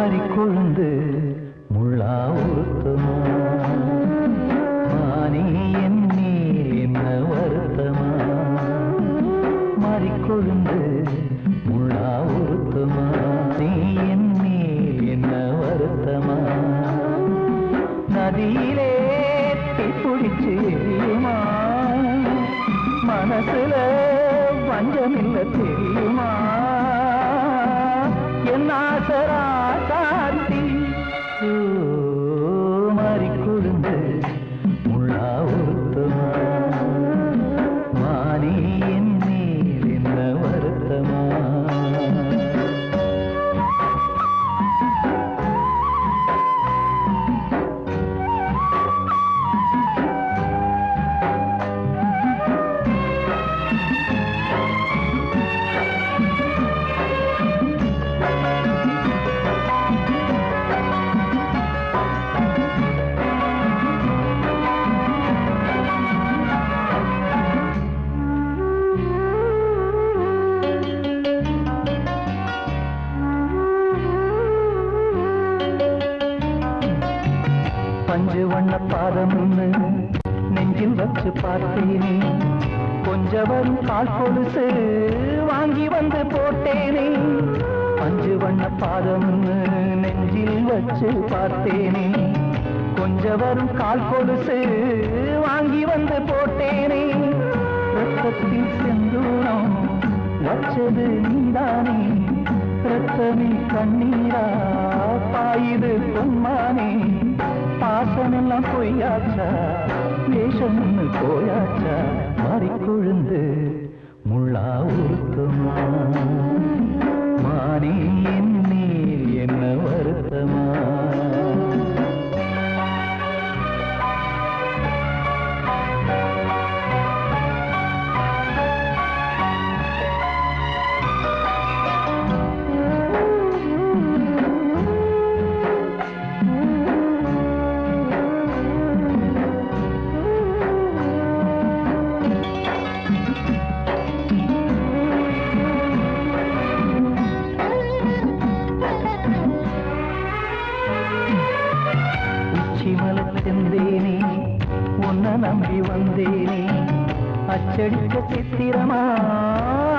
மாறிக்கொழுந்து முள்ளா உறுத்தமா மானே என் மேல் என்ன வருத்தமா மாறிக்கொழுந்து முள்ளா உறுத்தமா நீ என் மேல் என்ன வருத்தமா நதியிலே தீப்பிடிச்சு எரியுமா மனசுல வஞ்சமில்ல தெரியுமா என் ஆசரா சாந்தி மாறிக்கொழுந்து முள்ளா உறுத்தமா மானே என் மேல் என்ன வருத்தமா பஞ்சு வண்ண பாதம்னு நெஞ்சில் வச்சு பார்த்தேனே கொஞ்சம் வரும் கால் கொலுசு வாங்கி வந்து போட்டேனே பஞ்சு வண்ண பாதம்னு நெஞ்சில் வச்சு பார்த்தேனே கொஞ்சம் வரும் கால் கொலுசு வாங்கி வந்து போட்டேனே ரத்தத்தில் செந்தூரம் வச்சது நீதானே ரத்தமே கண்ணீரா பாயுது பொன்மானே பாசமெல்லாம் பொய்யாச்சா வேஷம்னு போயாச்சா மாறிக்கொழுந்து முள்ளா உறுத்தமா மானே என் மேல் என்ன வருத்தமா செந்தேனே உன்னை நம்பி வந்தேனே அச்சடிக்க சித்திரமா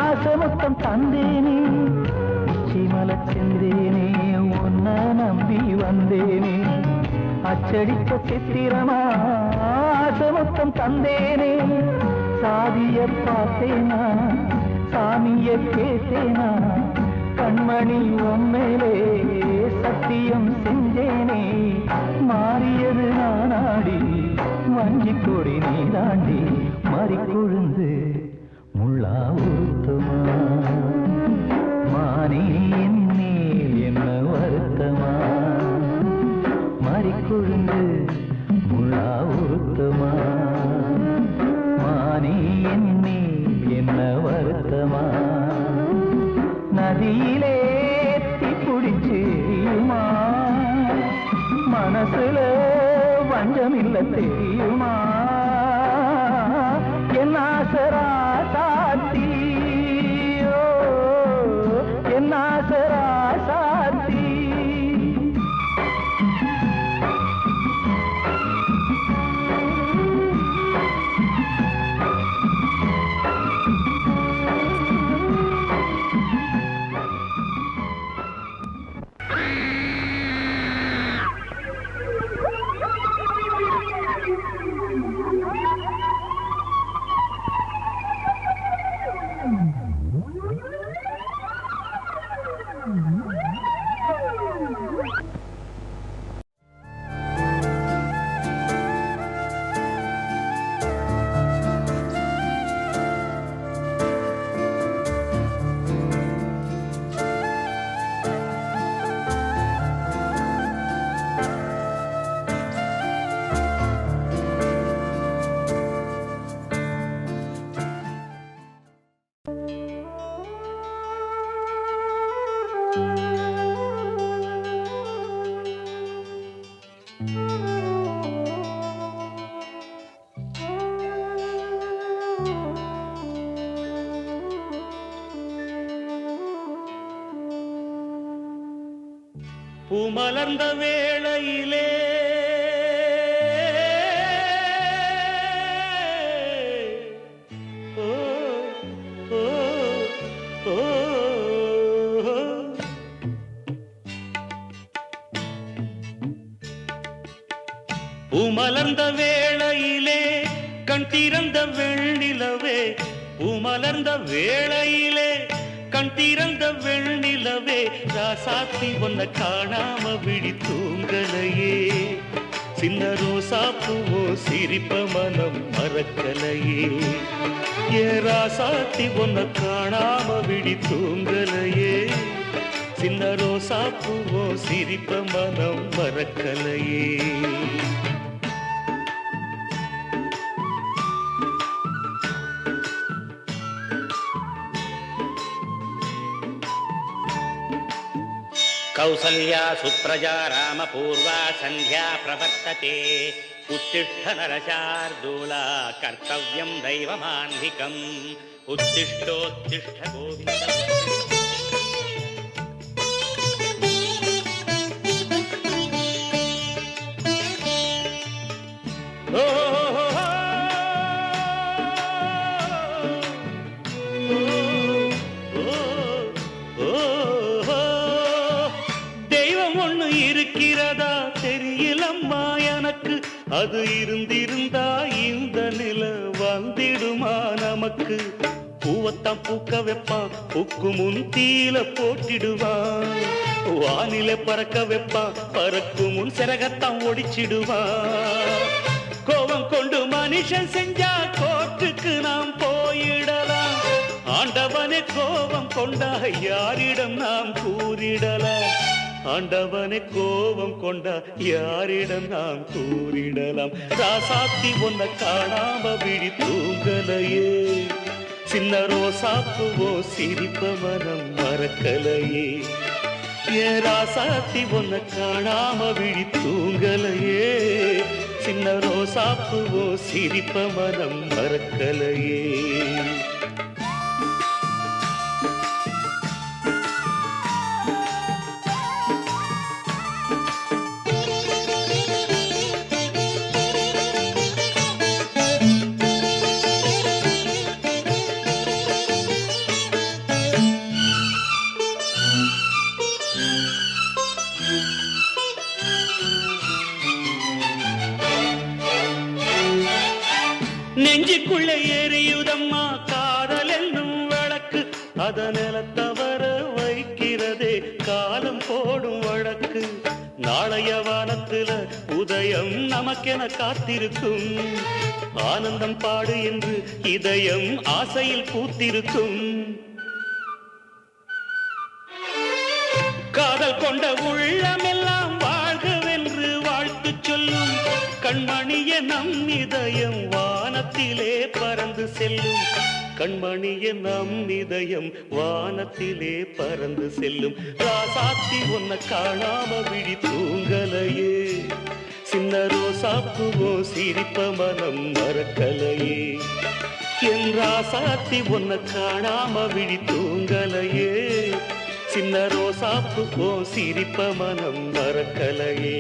ஆசமுத்தம் தந்தேனே உச்சிமல செந்தேனே உன்னை நம்பி வந்தேனே அச்சடிக்க சித்திரமா ஆசமுத்தம் தந்தேனே சாதிய பார்த்தேனா சாமிய கேட்டேனா கண்மணி உம்மேலே சத்தியம் செஞ்சேனே மாறியது நானாடி வஞ்சி கொடி நீ தாண்டி மாறிக்கொழுந்து முள்ளா உறுத்தமா மானே என் மேல் என்ன வருத்தமா மாறிக்கொழுந்து முள்ளா உறுத்தமா மானே என் மேல் என்ன வருத்தமா நதியிலே தீப்பிடிச்சு எரியுமா மனசுல வஞ்சமில்ல தெரியுமா என் ஆசரா சாத்தி என் ஆசரா சாத்தி பூமலர்ந்த வேளையிலே பூமலர்ந்த வேளையிலே கண் திறந்த வெண்ணிலவே பூமலர்ந்த வேளையிலே கண் திறந்த வெண்ணிலவே ராசாத்தி ஒன்ன காணாம விழி தூங்கலையே சின்ன ரோசா பூவோ சிரிப்ப மனம் மறக்கலையே ஏ ராசாத்தி ஒன்ன காணாம விழி தூங்கலையே சின்ன ரோசா பூவோ சிரிப்ப மனம் மறக்கலையே कौसल्या सुप्रजा रामपूर्वा सन्ध्या प्रवर्तते उत्तिष्ठ नरशार्दूला कर्तव्यं दैवमान्धिकम् उत्तिष्ठोत्तिष्ठ गोविन्द அது இருந்திருந்தா இந்த நில வந்திடுமா நமக்கு பூவத்தான் பூக்க வைப்பான் பூக்கு முன் தீல போட்டிடுவான் வானில பறக்க வைப்பான் பறக்கும் முன் சிறகத்தான் ஒடிச்சிடுவான் கோபம் கொண்டு மனுஷன் செஞ்சா கோட்டுக்கு நாம் போயிடலாம் ஆண்டவனே கோபம் கொண்டா யாரிடம் நாம் கூறிடலாம் ஆண்டவனை கோபம் கொண்டா யாரிடம் நாம் கூறிடலாம் ராசாத்தி ஒன்ன காணாம விழி தூங்கலையே சின்ன ரோசாப்புவோ சிரிப்ப மனம் மறக்கலையே ஏ ராசாத்தி ஒன்ன காணாம விழி தூங்கலையே சின்ன ரோசாப்புவோ சிரிப்ப மனம் மறக்கலையே நெஞ்சுக்குள்ளே எரியுதம்மா காதல் என்னும் வழக்கு அத நிலத்தவர வைக்கிறதே காலம் போடும் வழக்கு நாளைய வானத்துல உதயம் நமக்கென காத்திருக்கும் ஆனந்தம் பாடு என்று இதயம் ஆசையில் பூத்திருக்கும் காதல் கொண்ட உள்ளமெல்லாம் வாழ்கவென்று வாழ்த்து சொல்லும் கண்மணிய நம் இதயம் வானத்திலே பறந்து செல்லும் கண்மணிய நம் இதயம் வானத்திலே பறந்து செல்லும் ராசாத்தி ஒன்ன காணாம விழி தூங்கலையே சின்ன ரோசாப்புவோ சிரிப்ப மனம் மறக்கலையே என் ராசாத்தி ஒன்ன காணாம விழி தூங்கலையே சின்ன ரோசாப்புவோ சிரிப்ப மனம் மறக்கலையே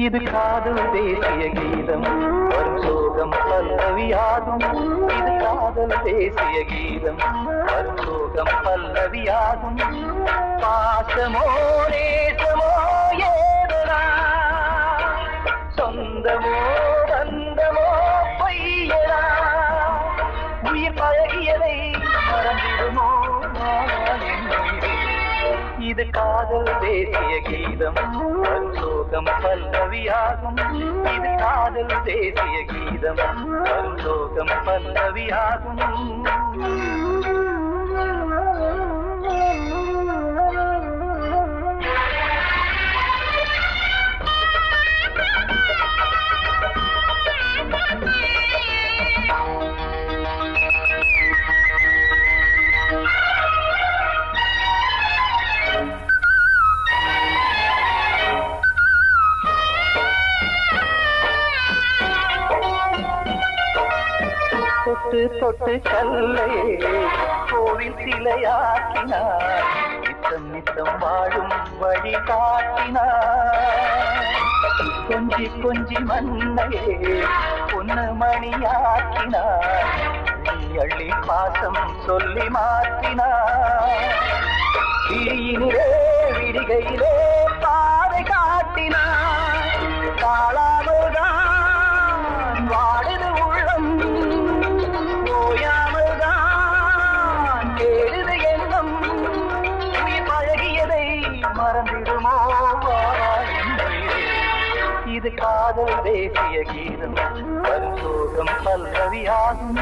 இது காதல் தேசிய கீதம் வரும் சோகம் பல்லவியாகும் இது காதல் தேசிய கீதம் வரும் சோகம் பல்லவியாகும் பாசமோ நேசமோ ஏதனா சொந்தமோ பந்தமோ பொய்யனா உயிர் பழகியதை மறந்திடுமோ இது காதல் தேசிய கீதம் வரும் சோகம் பல்லவியாகும் இது காதல் தேசிய கீதம் வரும் சோகம் பல்லவியாகும் தொட்டு தொட்டு கல்லையே கோவில் சிலையாக்கினார் நித்தம் நித்தம் வாழும் வழி காட்டினார் கொஞ்சி கொஞ்சி மண்ணையே பொன்னு மணியாக்கினார் அள்ளி அள்ளி பாசம் சொல்லி மாற்றினார் விழியினிலே விடிகையிலே பாதை காட்டினார் காளாமல்தான் வாடுது உள்ளம் ஓயாமல்தான் கேடுது எண்ணம் உயிர் பழகியதை மறந்திடுமோ இது காதல் தேசிய கீதம் வரும் சோகம் பல்லவியாகும்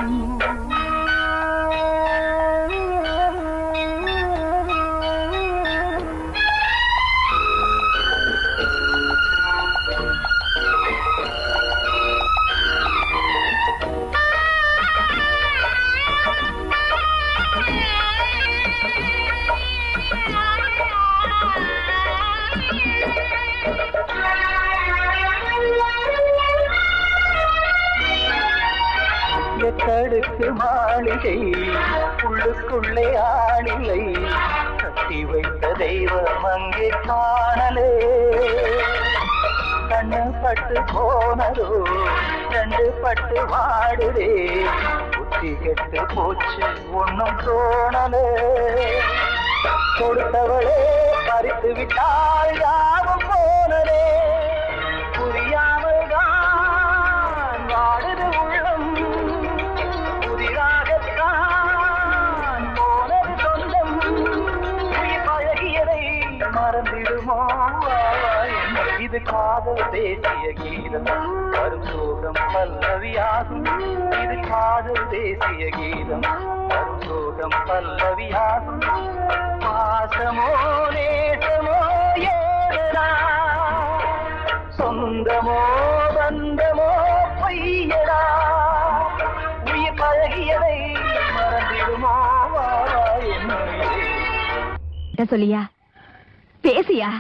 எட்டடுக்கு மாளிகை உள்ளுக்குள்ளே ஆளிலை கட்டி வைத்த தெய்வம் அங்கே காணலே கண்ணு பட்டு போனதோ ரெண்டு பட்டு வாடுதே புத்தி கெட்டு போச்சு ஒன்னும் தோணலே கொடுத்தவளே பறித்து விட்டால் யாவும் போனதே புரியாமல் தான் வாடுது உள்ளம் புதிராகத்தான் போனது சொந்தம் உயிர் பழகியதை மறந்திடுமோ இது காதல் தேசிய கீதம் வரும் சோகம் பல்லவியாகும் இது காதல் தேசிய கீதம் வரும் சோகம் பல்லவியாகும் பாசமோ நேசமோ ஏதா சொந்தமோ பந்தமோ பொய்யடா உயிர் பழகியதை மறந்திடுமோ என்ன சொல்லியா பேசியா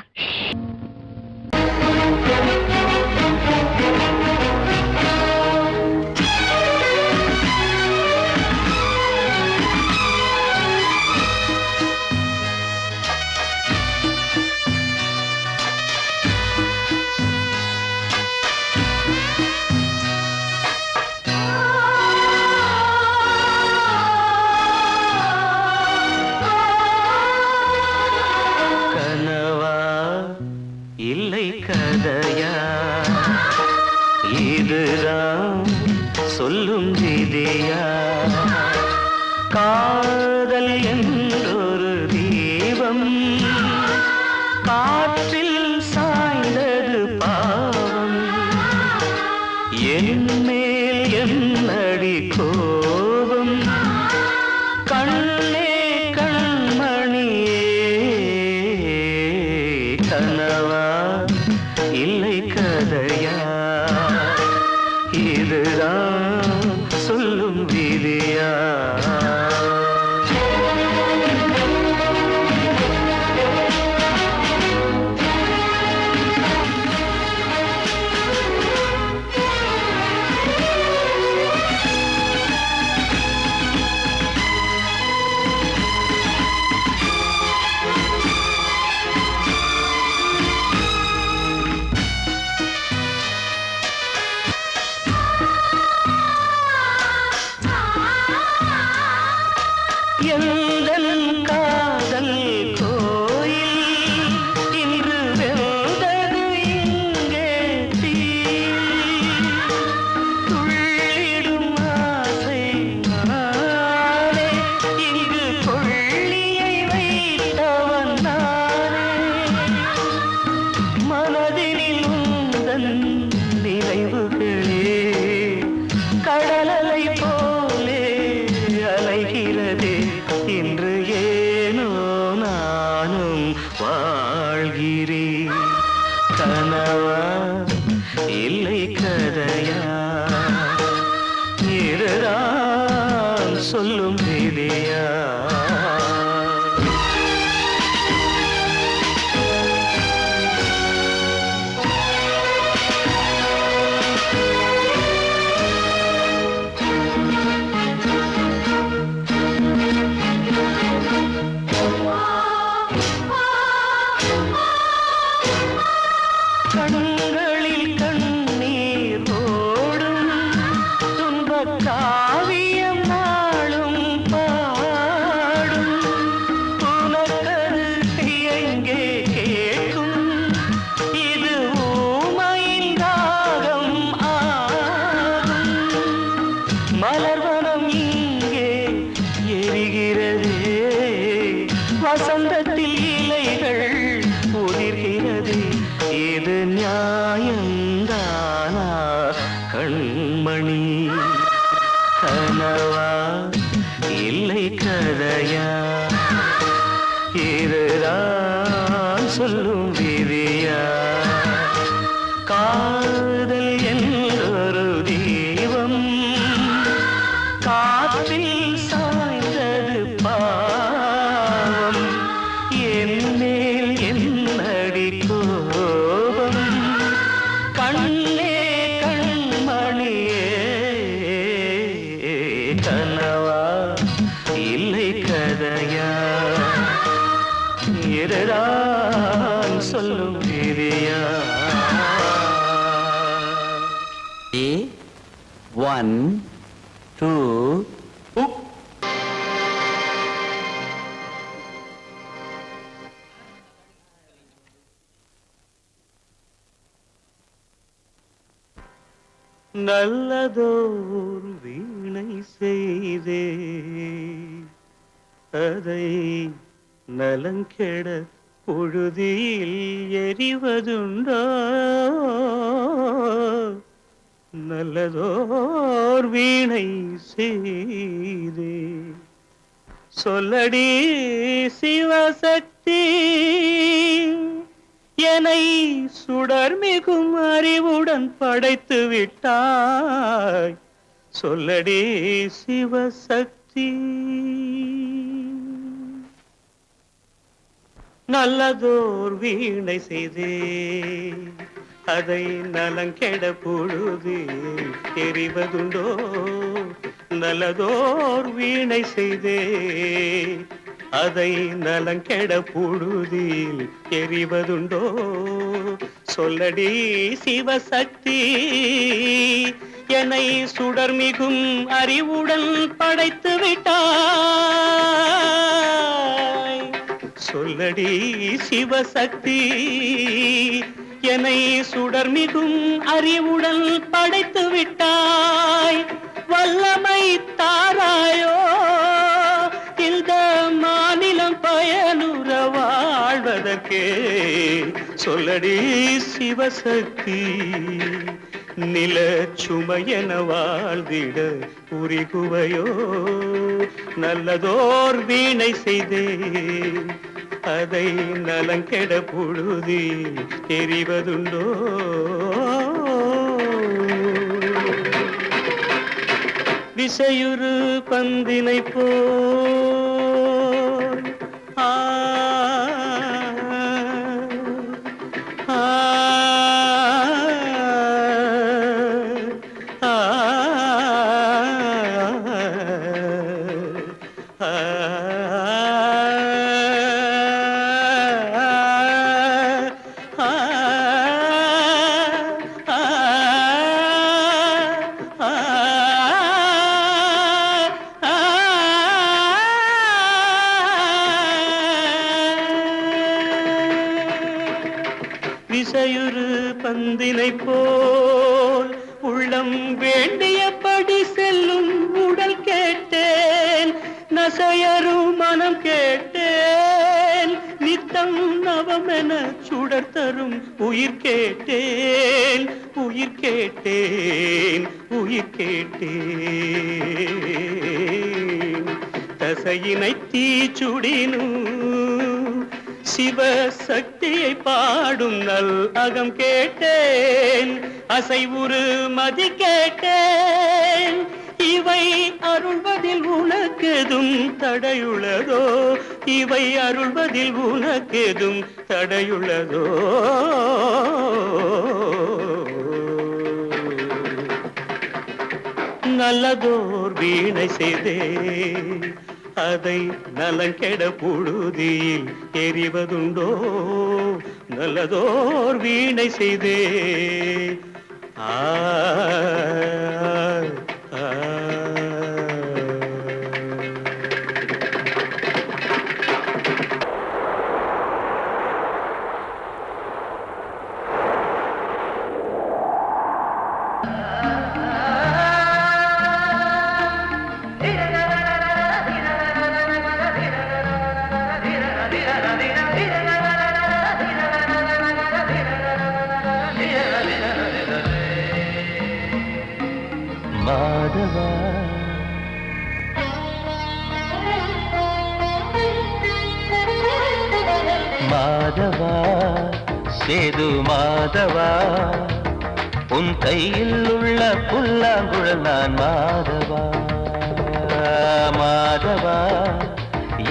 சொல்லும் விதியா காதல் என்றொரு தீபம் காற்றில் சாய்ந்தது பாவம் என் மேல் என்னடி கோபம் கண்ணே கண்மணியே கனவா இல்லை கதையா இதுதான் சொல்லும் விதியா எந்தன் காதல் கோயில் இன்று வெந்தது இங்கே தீ துள்ளிடும் ஆசை நானே இங்கு கொள்ளியை வைத்தவன் நானே கேட்கிறதே இன்று ஏனோ நானும் வாழ்கிறேன். கனவா இல்லை கதையா, இதுதான் சொல்லும் விதியா? கண்களில் கண்ணீர் ஓடும் துன்பக் காவியம் நாளும் பாடும். உனக்கது எங்கே கேட்கும், இது ஊமையின் ராகம் ஆகும். மலர்வனம் இங்கே எரிகிறதே, வசந்தத்தில் இலைகள் உதிர்கிறது. இது நியாயந்தானா கண்மணி? கனவா இல்லை கதையா, இதுதான் சொல்லும் விதியா? காதல் என்றொரு தீபம் காற்றில் சாய்ந்தது பாவம். என்னேல் என்னடி கோபம், கண்ணே கண்மணியே. கனவா இல்லை கதையா, இதுதான் சொல்லும் விதியா? 1 2 நல்லதோர் வீணை செய்தே, அதை நலங்கெட பொழுதில் எறிவதுண்டோ? நல்லதோர் வீணை செய்தே, சொல்லடி சிவசக்தி, என்னை சுடர் மிகும் அறிவுடன் படைத்து விட்டாய். சொல்லடி சிவசக்தி. நல்லதோர் வீணை செய்தே, அதை நலங்கெட பொழுது எறிவதுண்டோ? நல்லதோர் வீணை செய்தே, அதை நலங்கெட பொழுதில் எறிவதுண்டோ? சொல்லடி சிவசக்தி, என்னை சுடர் மிகும் அறிவுடன் படைத்து விட்டாய். சொல்லடி சிவசக்தி, என்னை சுடர் மிகும் அறிவுடன் படைத்து விட்டாய். வல்லமை தாராயோ இந்த மாநிலம் பயனுற வாழ்வதற்கே? சொல்லடி சிவசக்தி, நில சுமையென வாழ்ந்திட உரிகுவையோ? நல்லதோர் வீணை செய்தே, அதை நலங்கெட பொழுதி எறிவதுண்டோ? விசையுறு பந்தினை போல் ஆ ஆ விசையுறு பந்தினை போல் உள்ளம் வேண்டியபடி செல்லும் உடல் கேட்டேன், நசையரும் மனம் கேட்டேன், நித்தம் நவமென சுடர் தரும் உயிர் கேட்டேன், உயிர் கேட்டேன், உயிர் கேட்டேன். மனசையினை தீச்சுடினு சிவசக்தியை பாடும் நல் அகம் கேட்டேன் அசைவுறு மதி கேட்டேன் இவை அருள்வதில் உனக்கெதும் தடையுள்ளதோ இவை அருள்வதில் உனக்கெதும் தடையுள்ளதோ நல்லதோர் வீணை செய்தே அதை நலங்கெட புழுதியில் எறிவதுண்டோ நல்லதோர் வீணை செய்தே ஆ மாதவா மாதவா சேது மாதவா உன் கையில் உள்ள புல்லாங்குழல் நான் மாதவா மாதவா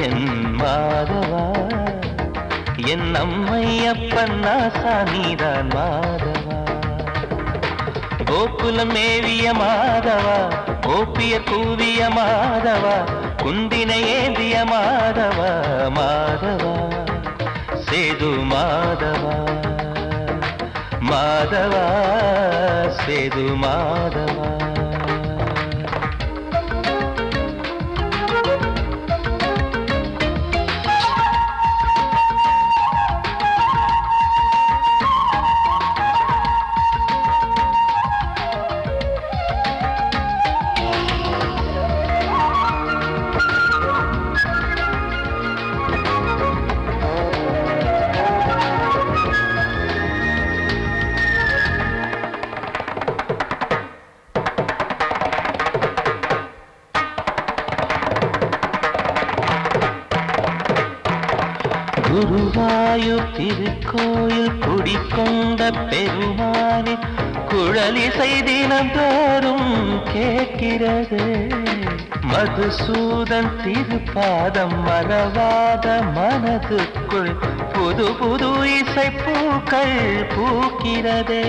என் மாதவா என் அம்மை அப்பன் நாசா நீதான் மாதவா கோகுலம் மேவிய மாதவா கோப்பிய கூவிய மாதவா குந்தினை ஏந்திய மாதவா மாதவா சேது மாதவா மாதவா சேது மாதவா குருவாயூர் திருக்கோயில் குடிக்கொண்ட பெருமானி குழலிசை தினந்தோறும் கேட்கிறது மதுசூதன் திருப்பாதம் மறவாத மனதுக்குள் புது புது இசை பூக்கள் பூக்கிறதே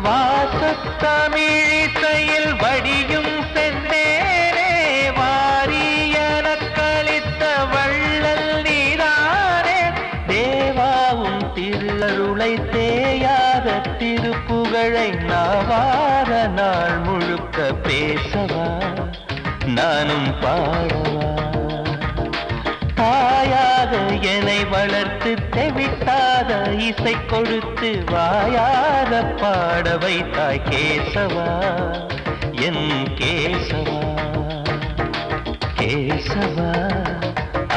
வாசத்தமிழிசையில் வடியும் செந்தேனே வாரியன கழித்த வள்ளல் நீதானே தேவாவும் திருஅருளை தேயாத திருப்புகழை நாவார நாள் முழுக்க பேசவா நானும் பாடவா தாயாக என்னை வளர்த்து தெவிட்டாத இசை கொடுத்து வாயாத பாட வைத்தாய் கேசவா என் கேசவா கேசவா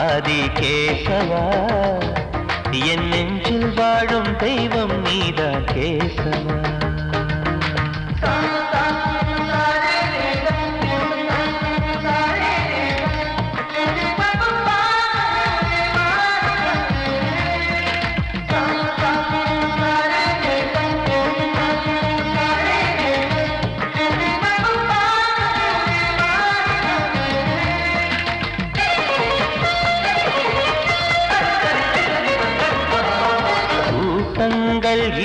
ஆதி கேசவா என் நெஞ்சில் வாழும் தெய்வம் நீதான் கேசவா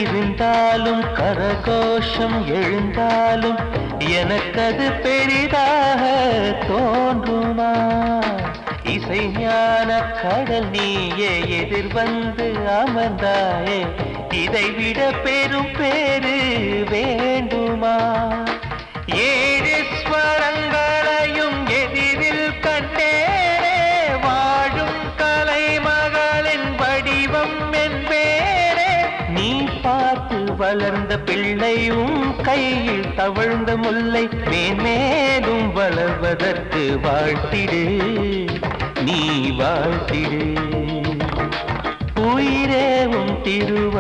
இருந்தாலும் கரகோஷம் எழுந்தாலும் எனக்கது பெரிதாக தோன்றுமா இசை ஞான கடல் நீயே எதிர்வந்து அமர்ந்தாயே இதைவிட பெரும் பேரு வேண்டுமா ஏழு ஸ்வரங்களையும் எதிரில் கண்டேனே வாழும் கலைமகளின் வடிவம் என்பேனே நீ பார்த்து வளர்ந்த பிள்ளையும் கையில் தவழ்ந்த முல்லை மேன்மேலும் வளர்வதற்கு வாழ்த்திடு நீ வாழ்த்திடு உயிரே உன் திருவ